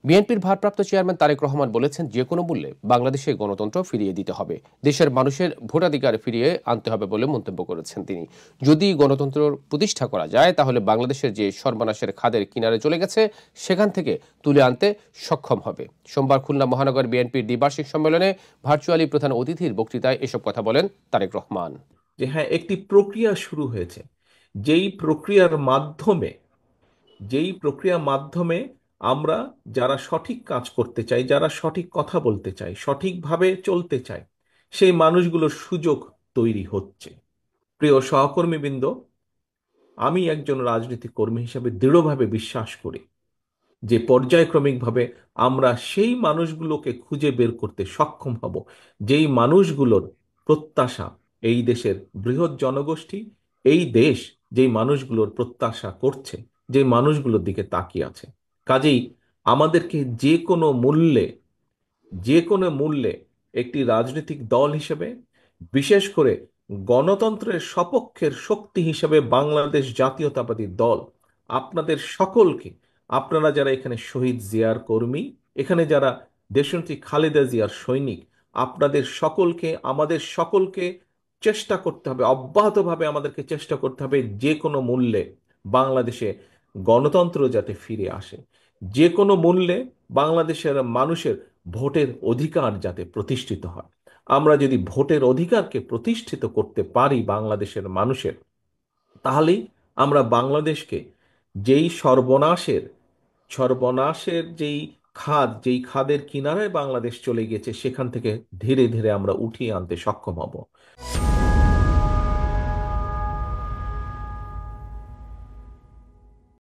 বিএনপির ভারপ্রাপ্ত চেয়ারম্যান তারেক রহমান বলেছেন, যে কোনো মূল্যে বাংলাদেশে গণতন্ত্র ফিরিয়ে দিতে হবে, দেশের মানুষের ভোটাধিকার ফিরিয়ে আনতে হবে বলে মন্তব্য করেছেন তিনি। যদি গণতন্ত্র প্রতিষ্ঠা করা যায়, তাহলে বাংলাদেশের যে সর্বনাশের খাদের কিনারে চলে গেছে, সেখান থেকে তুলে আনতে সক্ষম হবে। সোমবার খুলনা মহানগর বিএনপির দ্বিবার্ষিক সম্মেলনে ভার্চুয়ালি প্রধান অতিথির বক্তৃতায় এসব কথা বলেন তারেক রহমান। যে হ্যাঁ, একটি প্রক্রিয়া শুরু হয়েছে। যেই প্রক্রিয়ার মাধ্যমে যেই প্রক্রিয়ার মাধ্যমে আমরা যারা সঠিক কাজ করতে চাই, যারা সঠিক কথা বলতে চাই, সঠিকভাবে চলতে চাই, সেই মানুষগুলোর সুযোগ তৈরি হচ্ছে। প্রিয় সহকর্মীবৃন্দ, আমি একজন রাজনৈতিক কর্মী হিসেবে দৃঢ়ভাবে বিশ্বাস করি যে পর্যায়ক্রমিকভাবে আমরা সেই মানুষগুলোকে খুঁজে বের করতে সক্ষম হব, যেই মানুষগুলোর প্রত্যাশা এই দেশের বৃহৎ জনগোষ্ঠী, এই দেশ যেই মানুষগুলোর প্রত্যাশা করছে, যে মানুষগুলোর দিকে তাকিয়ে আছে। কাজেই আমাদেরকে যে কোনো মূল্যে একটি রাজনৈতিক দল হিসেবে, বিশেষ করে গণতন্ত্রের সপক্ষের শক্তি হিসেবে বাংলাদেশ জাতীয়তাবাদী দল আপনাদের সকলকে, আপনারা যারা এখানে শহীদ জিয়ার কর্মী, এখানে যারা দেশনেত্রী খালেদা জিয়ার সৈনিক, আপনাদের সকলকে, আমাদের সকলকে চেষ্টা করতে হবে, অব্যাহতভাবে আমাদেরকে চেষ্টা করতে হবে যে কোনো মূল্যে বাংলাদেশে গণতন্ত্র যাতে ফিরে আসে, যে কোনো মূল্যে বাংলাদেশের মানুষের ভোটের অধিকার যাতে প্রতিষ্ঠিত হয়। আমরা যদি ভোটের অধিকারকে প্রতিষ্ঠিত করতে পারি বাংলাদেশের মানুষের, তাহলেই আমরা বাংলাদেশকে যেই সর্বনাশের যেই খাদের কিনারায় বাংলাদেশ চলে গেছে, সেখান থেকে ধীরে ধীরে আমরা উঠিয়ে আনতে সক্ষম হব।